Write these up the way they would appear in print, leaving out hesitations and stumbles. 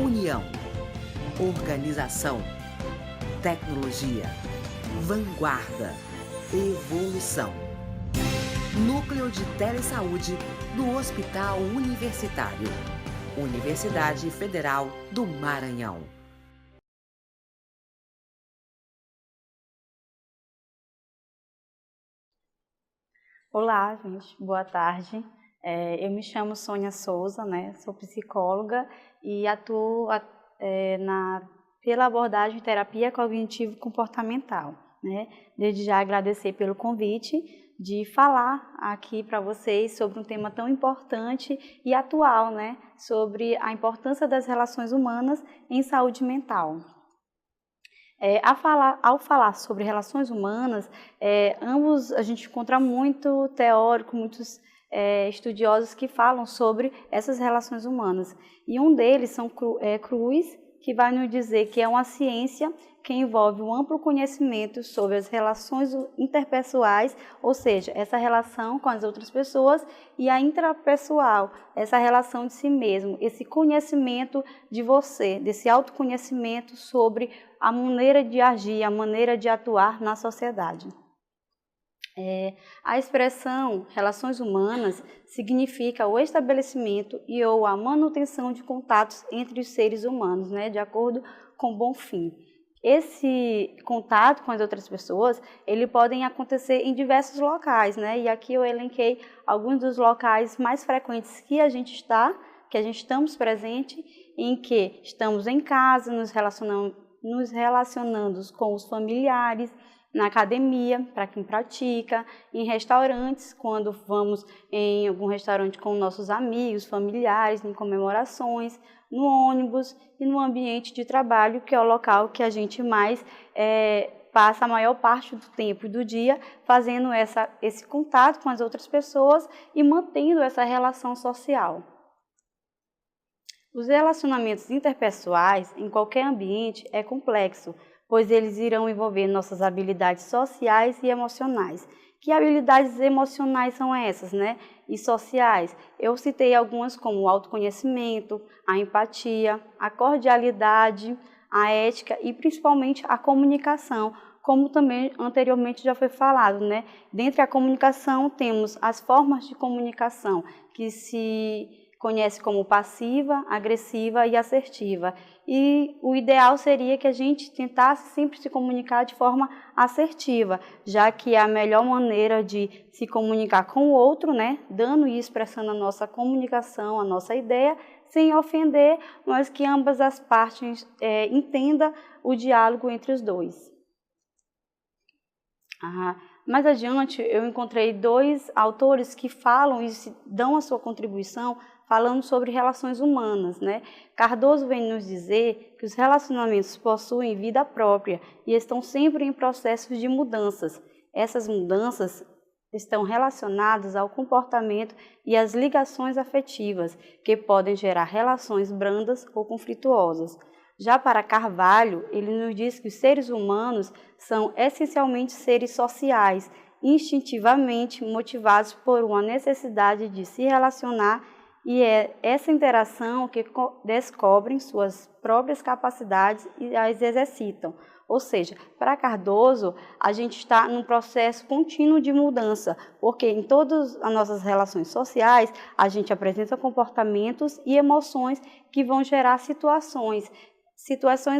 União, organização, tecnologia, vanguarda, evolução. Núcleo de Telesaúde do Hospital Universitário. Universidade Federal do Maranhão. Olá, gente. Boa tarde. Eu me chamo Sônia Souza, né? Sou psicóloga e atuo pela abordagem terapia cognitivo-comportamental, né? Desde já agradecer pelo convite de falar aqui para vocês sobre um tema tão importante e atual, né? Sobre a importância das relações humanas em saúde mental. Ao falar sobre relações humanas, a gente encontra muito teórico, muitos estudiosos que falam sobre essas relações humanas. E um deles são Cruz, que vai nos dizer que é uma ciência que envolve um amplo conhecimento sobre as relações interpessoais, ou seja, essa relação com as outras pessoas, e a intrapessoal, essa relação de si mesmo, esse conhecimento de você, desse autoconhecimento sobre a maneira de agir, a maneira de atuar na sociedade. A expressão relações humanas significa o estabelecimento e ou a manutenção de contatos entre os seres humanos, né, de acordo com o bom fim. Esse contato com as outras pessoas, ele podem acontecer em diversos locais, né? E aqui eu elenquei alguns dos locais mais frequentes que a gente estamos presente, em que estamos em casa, nos relacionando com os familiares, na academia, para quem pratica, em restaurantes, quando vamos em algum restaurante com nossos amigos, familiares, em comemorações, no ônibus e no ambiente de trabalho, que é o local que a gente mais passa a maior parte do tempo do dia fazendo esse contato com as outras pessoas e mantendo essa relação social. Os relacionamentos interpessoais em qualquer ambiente é complexo, pois eles irão envolver nossas habilidades sociais e emocionais. Que habilidades emocionais são essas, né? E sociais? Eu citei algumas como o autoconhecimento, a empatia, a cordialidade, a ética e principalmente a comunicação, como também anteriormente já foi falado, né? Dentre a comunicação temos as formas de comunicação, que se conhece como passiva, agressiva e assertiva. E o ideal seria que a gente tentasse sempre se comunicar de forma assertiva, já que é a melhor maneira de se comunicar com o outro, né? Dando e expressando a nossa comunicação, a nossa ideia, sem ofender, mas que ambas as partes entendam o diálogo entre os dois. Mais adiante, eu encontrei dois autores que falam e dão a sua contribuição falando sobre relações humanas, né? Cardoso vem nos dizer que os relacionamentos possuem vida própria e estão sempre em processos de mudanças. Essas mudanças estão relacionadas ao comportamento e às ligações afetivas, que podem gerar relações brandas ou conflituosas. Já para Carvalho, ele nos diz que os seres humanos são essencialmente seres sociais, instintivamente motivados por uma necessidade de se relacionar, e é essa interação que descobrem suas próprias capacidades e as exercitam. Ou seja, para Cardoso, a gente está num processo contínuo de mudança, porque em todas as nossas relações sociais, a gente apresenta comportamentos e emoções que vão gerar situações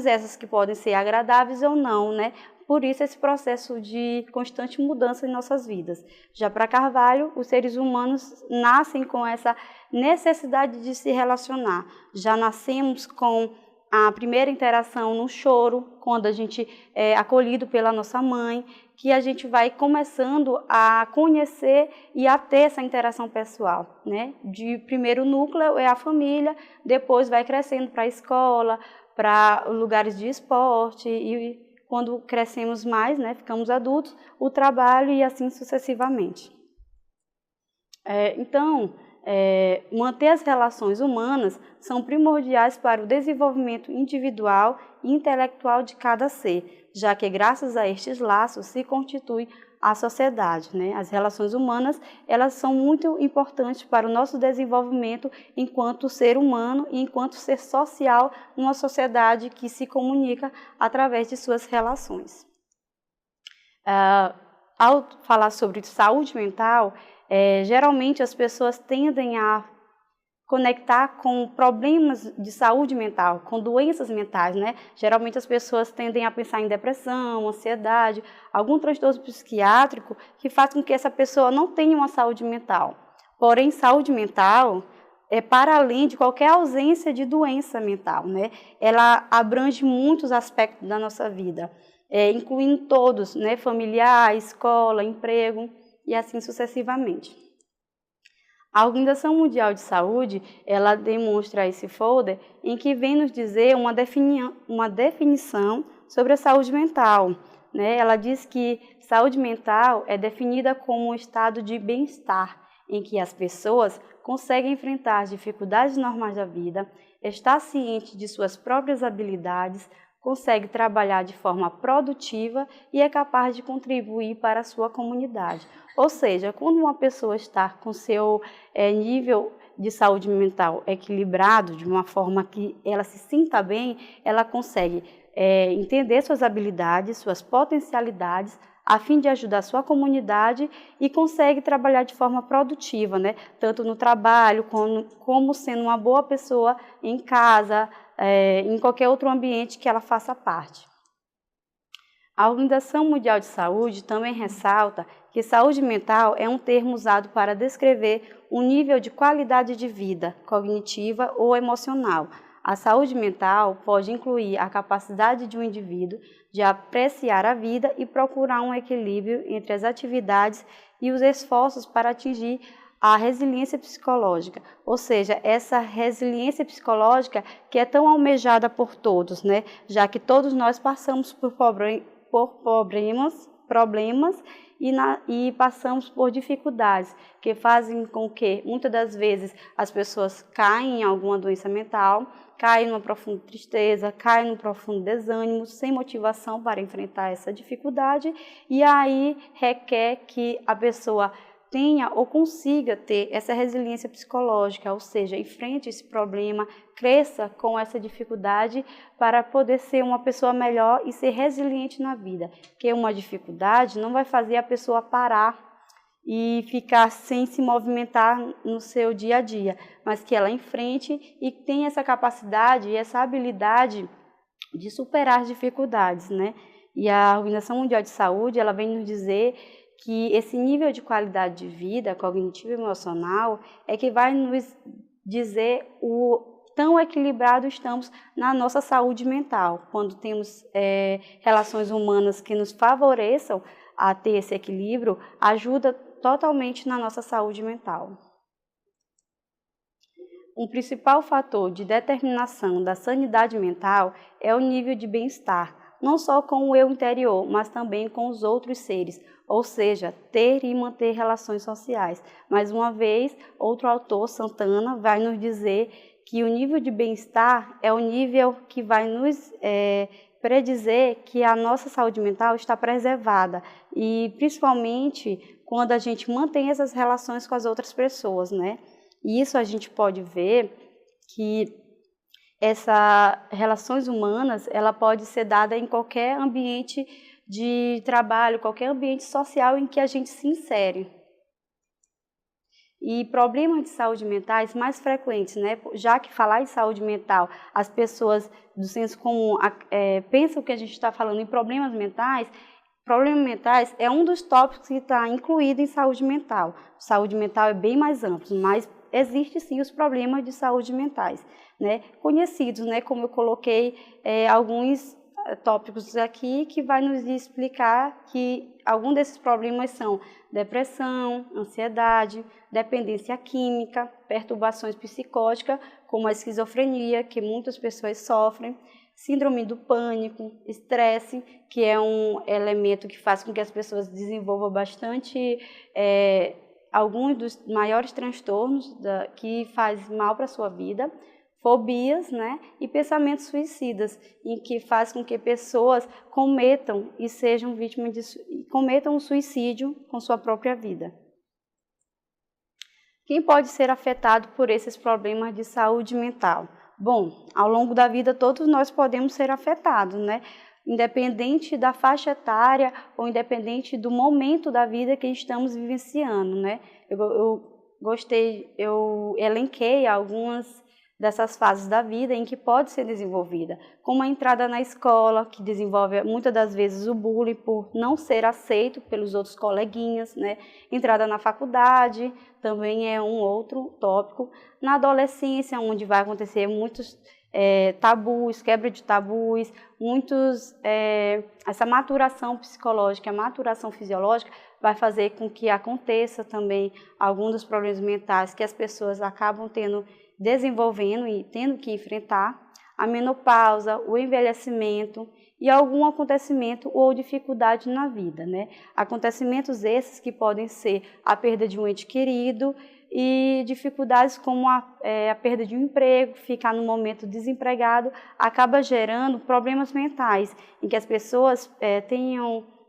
essas que podem ser agradáveis ou não, né? Por isso, esse processo de constante mudança em nossas vidas. Já para Carvalho, os seres humanos nascem com essa necessidade de se relacionar. Já nascemos com a primeira interação no choro, quando a gente é acolhido pela nossa mãe, que a gente vai começando a conhecer e a ter essa interação pessoal, né? De primeiro núcleo é a família, depois vai crescendo para a escola, para lugares de esporte e quando crescemos mais, né, ficamos adultos, o trabalho e assim sucessivamente. Manter as relações humanas são primordiais para o desenvolvimento individual e intelectual de cada ser, já que graças a estes laços se constitui à sociedade, né? As relações humanas, elas são muito importantes para o nosso desenvolvimento enquanto ser humano e enquanto ser social numa sociedade que se comunica através de suas relações. Ao falar sobre saúde mental, geralmente as pessoas tendem a conectar com problemas de saúde mental, com doenças mentais, né? Geralmente as pessoas tendem a pensar em depressão, ansiedade, algum transtorno psiquiátrico que faz com que essa pessoa não tenha uma saúde mental. Porém, saúde mental é para além de qualquer ausência de doença mental, né? Ela abrange muitos aspectos da nossa vida, incluindo todos, né? Familiar, escola, emprego e assim sucessivamente. A Organização Mundial de Saúde, ela demonstra esse folder em que vem nos dizer uma definição sobre a saúde mental, né? Ela diz que saúde mental é definida como um estado de bem-estar, em que as pessoas conseguem enfrentar as dificuldades normais da vida, está ciente de suas próprias habilidades, consegue trabalhar de forma produtiva e é capaz de contribuir para a sua comunidade. Ou seja, quando uma pessoa está com seu nível de saúde mental equilibrado, de uma forma que ela se sinta bem, ela consegue entender suas habilidades, suas potencialidades, a fim de ajudar a sua comunidade e consegue trabalhar de forma produtiva, né? Tanto no trabalho como sendo uma boa pessoa em casa, em qualquer outro ambiente que ela faça parte. A Organização Mundial de Saúde também ressalta que saúde mental é um termo usado para descrever um nível de qualidade de vida, cognitiva ou emocional. A saúde mental pode incluir a capacidade de um indivíduo de apreciar a vida e procurar um equilíbrio entre as atividades e os esforços para atingir a resiliência psicológica, ou seja, essa resiliência psicológica que é tão almejada por todos, né? Já que todos nós passamos por problemas e passamos por dificuldades que fazem com que, muitas das vezes, as pessoas caem em alguma doença mental, caem numa profunda tristeza, caem num profundo desânimo, sem motivação para enfrentar essa dificuldade, e aí requer que a pessoa tenha ou consiga ter essa resiliência psicológica, ou seja, enfrente esse problema, cresça com essa dificuldade para poder ser uma pessoa melhor e ser resiliente na vida. Porque uma dificuldade não vai fazer a pessoa parar e ficar sem se movimentar no seu dia a dia, mas que ela enfrente e tenha essa capacidade e essa habilidade de superar as dificuldades, né? E a Organização Mundial de Saúde, ela vem nos dizer que esse nível de qualidade de vida, cognitivo e emocional, é que vai nos dizer o tão equilibrado estamos na nossa saúde mental. Quando temos relações humanas que nos favoreçam a ter esse equilíbrio, ajuda totalmente na nossa saúde mental. Um principal fator de determinação da sanidade mental é o nível de bem-estar, não só com o eu interior, mas também com os outros seres, ou seja, ter e manter relações sociais. Mais uma vez, outro autor, Santana, vai nos dizer que o nível de bem-estar é o nível que vai nos predizer que a nossa saúde mental está preservada, e principalmente quando a gente mantém essas relações com as outras pessoas, né? E isso a gente pode ver que essas relações humanas, ela pode ser dada em qualquer ambiente de trabalho, qualquer ambiente social em que a gente se insere. E problemas de saúde mentais mais frequentes, né? Já que falar em saúde mental, as pessoas do senso comum pensam que a gente está falando em problemas mentais é um dos tópicos que está incluído em saúde mental. Saúde mental é bem mais amplo, mas existe sim os problemas de saúde mentais, né? Conhecidos, né? Como eu coloquei alguns tópicos aqui que vai nos explicar que alguns desses problemas são depressão, ansiedade, dependência química, perturbações psicóticas, como a esquizofrenia, que muitas pessoas sofrem, síndrome do pânico, estresse, que é um elemento que faz com que as pessoas desenvolvam bastante alguns dos maiores transtornos que faz mal para a sua vida, fobias, né, e pensamentos suicidas, em que faz com que pessoas cometam e sejam vítimas cometam um suicídio com sua própria vida. Quem pode ser afetado por esses problemas de saúde mental? Bom, ao longo da vida todos nós podemos ser afetados, né? Independente da faixa etária ou independente do momento da vida que estamos vivenciando, né? Eu elenquei algumas dessas fases da vida em que pode ser desenvolvida, como a entrada na escola, que desenvolve muitas das vezes o bullying por não ser aceito pelos outros coleguinhas, né? Entrada na faculdade também é um outro tópico. Na adolescência, onde vai acontecer muitos tabus, quebra de tabus, essa maturação psicológica, a maturação fisiológica vai fazer com que aconteça também alguns dos problemas mentais que as pessoas acabam desenvolvendo e tendo que enfrentar, a menopausa, o envelhecimento e algum acontecimento ou dificuldade na vida, né? Acontecimentos esses que podem ser a perda de um ente querido e dificuldades como a perda de um emprego, ficar no momento desempregado, acaba gerando problemas mentais, em que as pessoas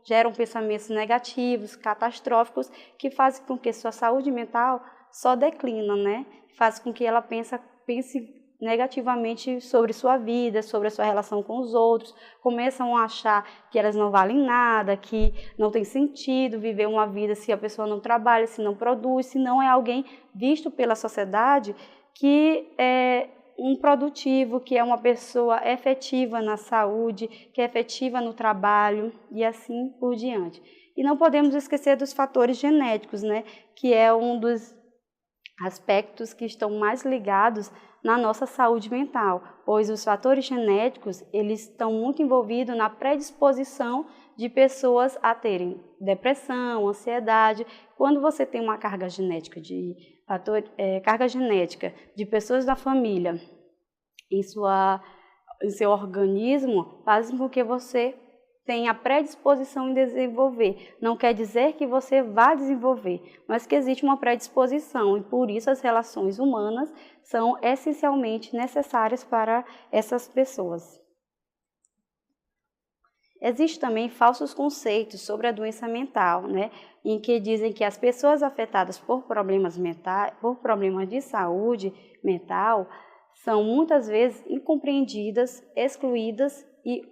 geram pensamentos negativos, catastróficos, que fazem com que sua saúde mental só declina, né? Faz com que ela pense negativamente sobre sua vida, sobre a sua relação com os outros, começam a achar que elas não valem nada, que não tem sentido viver uma vida se a pessoa não trabalha, se não produz, se não é alguém visto pela sociedade que é um produtivo, que é uma pessoa efetiva na saúde, que é efetiva no trabalho e assim por diante. E não podemos esquecer dos fatores genéticos, né, que é um dos aspectos que estão mais ligados na nossa saúde mental, pois os fatores genéticos, eles estão muito envolvidos na predisposição de pessoas a terem depressão, ansiedade. Quando você tem uma carga genética de pessoas da família em seu organismo, faz com que você tem a predisposição em desenvolver. Não quer dizer que você vai desenvolver, mas que existe uma predisposição e por isso as relações humanas são essencialmente necessárias para essas pessoas. Existem também falsos conceitos sobre a doença mental, né, em que dizem que as pessoas afetadas por problemas de saúde mental são muitas vezes incompreendidas, excluídas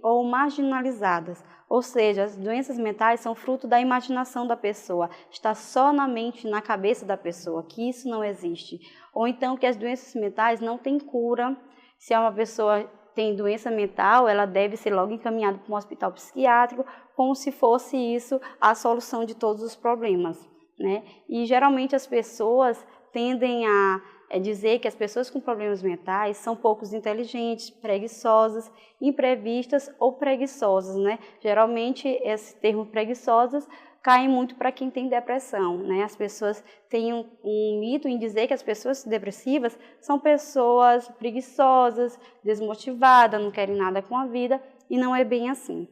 ou marginalizadas, ou seja, as doenças mentais são fruto da imaginação da pessoa, está só na mente, na cabeça da pessoa, que isso não existe. Ou então que as doenças mentais não têm cura. Se uma pessoa tem doença mental, ela deve ser logo encaminhada para um hospital psiquiátrico, como se fosse isso a solução de todos os problemas, né? E geralmente as pessoas tendem a dizer que as pessoas com problemas mentais são pouco inteligentes, preguiçosas, imprevistas ou preguiçosas, né? Geralmente esse termo preguiçosas cai muito para quem tem depressão, né? As pessoas têm um mito em dizer que as pessoas depressivas são pessoas preguiçosas, desmotivadas, não querem nada com a vida, e não é bem assim.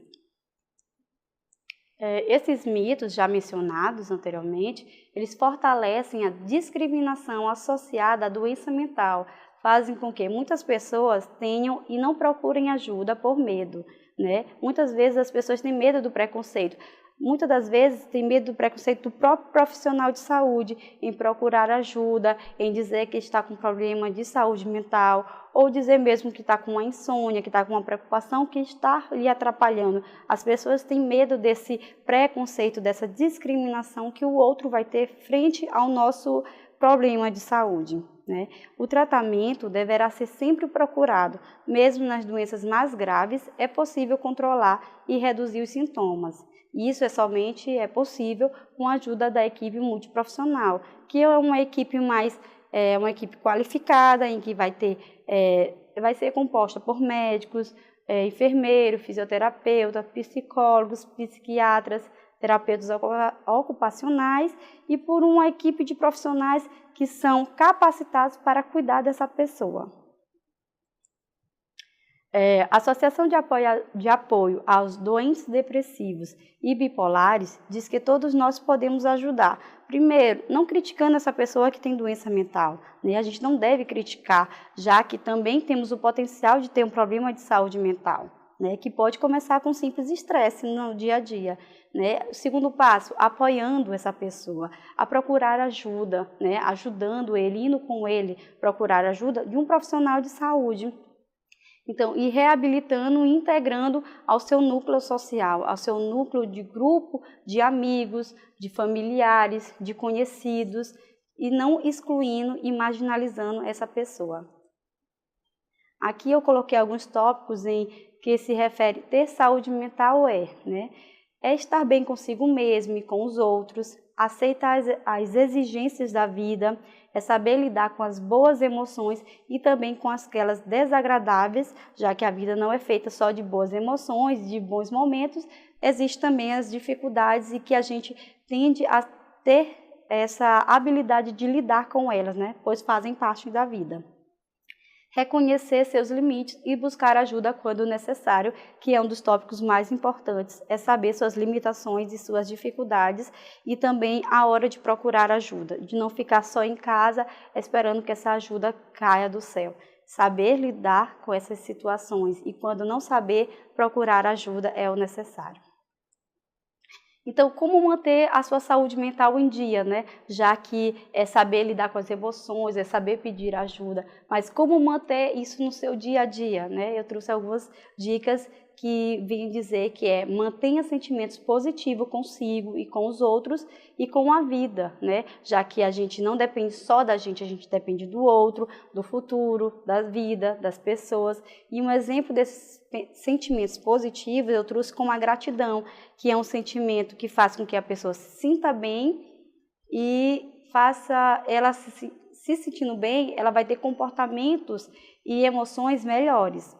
Esses mitos já mencionados anteriormente, eles fortalecem a discriminação associada à doença mental, fazem com que muitas pessoas tenham e não procurem ajuda por medo, né? Muitas vezes as pessoas têm medo do preconceito. Muitas das vezes tem medo do preconceito do próprio profissional de saúde em procurar ajuda, em dizer que está com problema de saúde mental, ou dizer mesmo que está com uma insônia, que está com uma preocupação que está lhe atrapalhando. As pessoas têm medo desse preconceito, dessa discriminação que o outro vai ter frente ao nosso problema de saúde, né? O tratamento deverá ser sempre procurado, mesmo nas doenças mais graves, é possível controlar e reduzir os sintomas. Isso somente é possível com a ajuda da equipe multiprofissional, que é uma equipe uma equipe qualificada, em que vai ser composta por médicos, enfermeiros, fisioterapeutas, psicólogos, psiquiatras, terapeutas ocupacionais e por uma equipe de profissionais que são capacitados para cuidar dessa pessoa. A Associação de Apoio aos Doentes Depressivos e Bipolares diz que todos nós podemos ajudar. Primeiro, não criticando essa pessoa que tem doença mental, né? A gente não deve criticar, já que também temos o potencial de ter um problema de saúde mental, né? Que pode começar com simples estresse no dia a dia, né? O segundo passo, apoiando essa pessoa a procurar ajuda, né? Ajudando ele, indo com ele procurar ajuda de um profissional de saúde. Então, e reabilitando e integrando ao seu núcleo social, ao seu núcleo de grupo de amigos, de familiares, de conhecidos, e não excluindo e marginalizando essa pessoa. Aqui eu coloquei alguns tópicos em que se refere ter saúde mental né? É estar bem consigo mesmo e com os outros, aceitar as exigências da vida, é saber lidar com as boas emoções e também com aquelas desagradáveis, já que a vida não é feita só de boas emoções, de bons momentos, existem também as dificuldades e que a gente tende a ter essa habilidade de lidar com elas, né? Pois fazem parte da vida. Reconhecer seus limites e buscar ajuda quando necessário, que é um dos tópicos mais importantes, é saber suas limitações e suas dificuldades e também a hora de procurar ajuda, de não ficar só em casa esperando que essa ajuda caia do céu. Saber lidar com essas situações e quando não saber, procurar ajuda é o necessário. Então, como manter a sua saúde mental em dia, né? Já que é saber lidar com as emoções, é saber pedir ajuda, mas como manter isso no seu dia a dia, né? Eu trouxe algumas dicas que vêm dizer que mantenha sentimentos positivos consigo e com os outros e com a vida, né? Já que a gente não depende só da gente, a gente depende do outro, do futuro, da vida, das pessoas. E um exemplo desses sentimentos positivos eu trouxe como a gratidão, que é um sentimento que faz com que a pessoa se sinta bem e faça ela se sentindo bem, ela vai ter comportamentos e emoções melhores.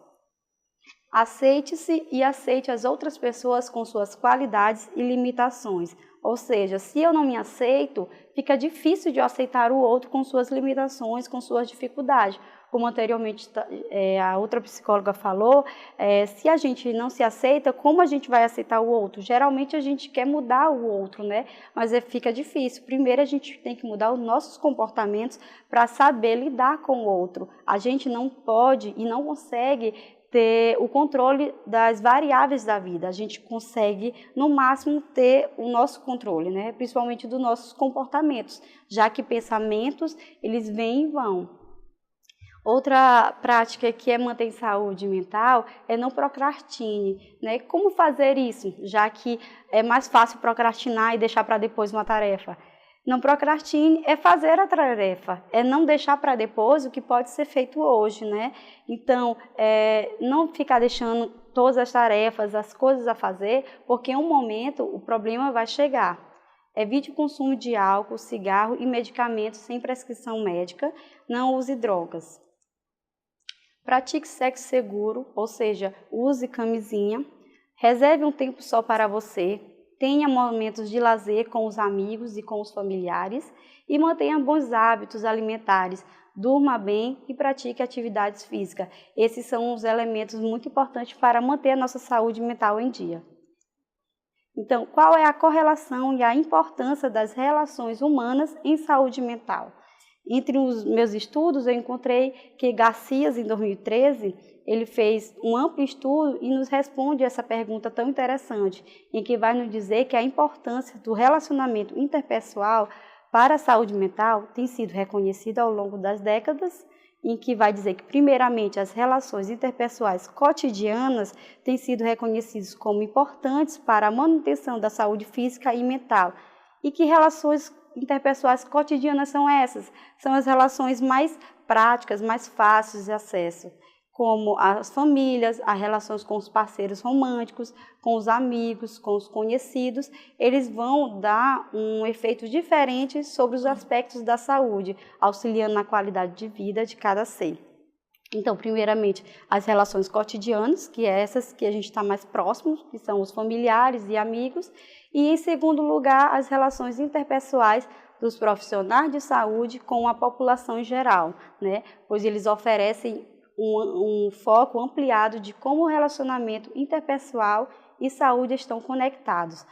Aceite-se e aceite as outras pessoas com suas qualidades e limitações. Ou seja, se eu não me aceito, fica difícil de eu aceitar o outro com suas limitações, com suas dificuldades. Como anteriormente a outra psicóloga falou, se a gente não se aceita, como a gente vai aceitar o outro? Geralmente a gente quer mudar o outro, né? Mas fica difícil. Primeiro a gente tem que mudar os nossos comportamentos para saber lidar com o outro. A gente não pode e não consegue ter o controle das variáveis da vida. A gente consegue, no máximo, ter o nosso controle, né? Principalmente dos nossos comportamentos, já que pensamentos, eles vêm e vão. Outra prática que manter saúde mental é não procrastine, né? Como fazer isso, já que é mais fácil procrastinar e deixar para depois uma tarefa? Não procrastine é fazer a tarefa, é não deixar para depois o que pode ser feito hoje, né? Então, não ficar deixando todas as tarefas, as coisas a fazer, porque em um momento o problema vai chegar. Evite o consumo de álcool, cigarro e medicamentos sem prescrição médica, não use drogas. Pratique sexo seguro, ou seja, use camisinha, reserve um tempo só para você, tenha momentos de lazer com os amigos e com os familiares e mantenha bons hábitos alimentares, durma bem e pratique atividades físicas. Esses são os elementos muito importantes para manter a nossa saúde mental em dia. Então, qual é a correlação e a importância das relações humanas em saúde mental? Entre os meus estudos, eu encontrei que Garcias, em 2013, ele fez um amplo estudo e nos responde essa pergunta tão interessante, em que vai nos dizer que a importância do relacionamento interpessoal para a saúde mental tem sido reconhecida ao longo das décadas, em que vai dizer que, primeiramente, as relações interpessoais cotidianas têm sido reconhecidas como importantes para a manutenção da saúde física e mental. E que relações interpessoais cotidianas são essas? São as relações mais práticas, mais fáceis de acesso, como as famílias, as relações com os parceiros românticos, com os amigos, com os conhecidos. Eles vão dar um efeito diferente sobre os aspectos da saúde, auxiliando na qualidade de vida de cada ser. Então, primeiramente, as relações cotidianas, que é essas que a gente está mais próximo, que são os familiares e amigos, e, em segundo lugar, as relações interpessoais dos profissionais de saúde com a população em geral, né? Pois eles oferecem um foco ampliado de como o relacionamento interpessoal e saúde estão conectados,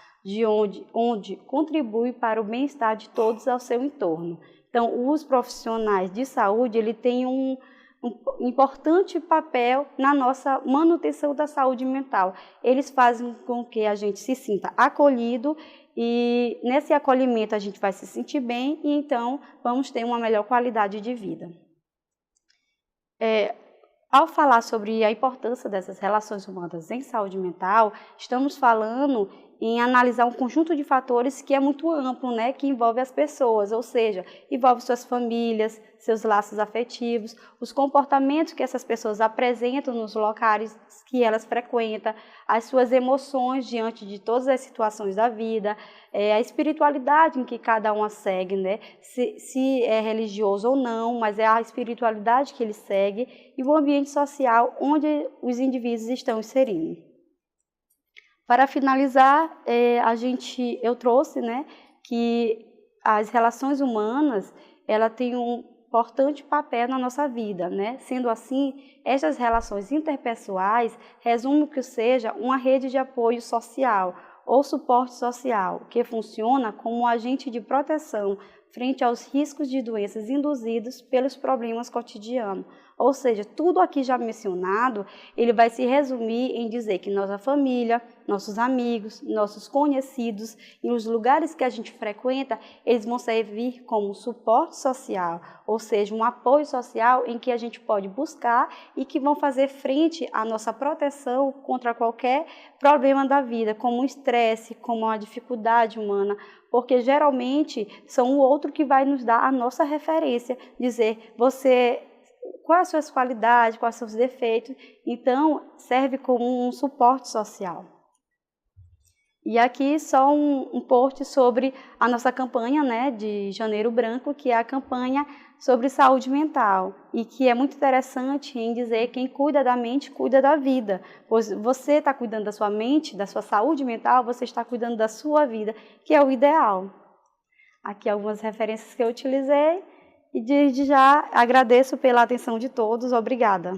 onde contribui para o bem-estar de todos ao seu entorno. Então, os profissionais de saúde, ele têm um importante papel na nossa manutenção da saúde mental. Eles fazem com que a gente se sinta acolhido e nesse acolhimento a gente vai se sentir bem e então vamos ter uma melhor qualidade de vida. Ao falar sobre a importância dessas relações humanas em saúde mental, estamos falando em analisar um conjunto de fatores que é muito amplo, né, que envolve as pessoas, ou seja, envolve suas famílias, seus laços afetivos, os comportamentos que essas pessoas apresentam nos locais que elas frequentam, as suas emoções diante de todas as situações da vida, a espiritualidade em que cada um a segue, né, se é religioso ou não, mas é a espiritualidade que ele segue, e o ambiente social onde os indivíduos estão inserindo. Para finalizar, eu trouxe, né, que as relações humanas ela têm um importante papel na nossa vida, né? Sendo assim, estas relações interpessoais resumem que seja uma rede de apoio social ou suporte social, que funciona como um agente de proteção frente aos riscos de doenças induzidos pelos problemas cotidianos. Ou seja, tudo aqui já mencionado, ele vai se resumir em dizer que nossa família, nossos amigos, nossos conhecidos e os lugares que a gente frequenta, eles vão servir como suporte social, ou seja, um apoio social em que a gente pode buscar e que vão fazer frente à nossa proteção contra qualquer problema da vida, como o estresse, como a dificuldade humana, porque geralmente são o outro que vai nos dar a nossa referência, dizer quais as suas qualidades, quais os seus defeitos, então serve como um suporte social. E aqui só um post sobre a nossa campanha, né, de Janeiro Branco, que é a campanha sobre saúde mental, e que é muito interessante em dizer que quem cuida da mente, cuida da vida, pois você está cuidando da sua mente, da sua saúde mental, você está cuidando da sua vida, que é o ideal. Aqui algumas referências que eu utilizei, e desde já agradeço pela atenção de todos, obrigada.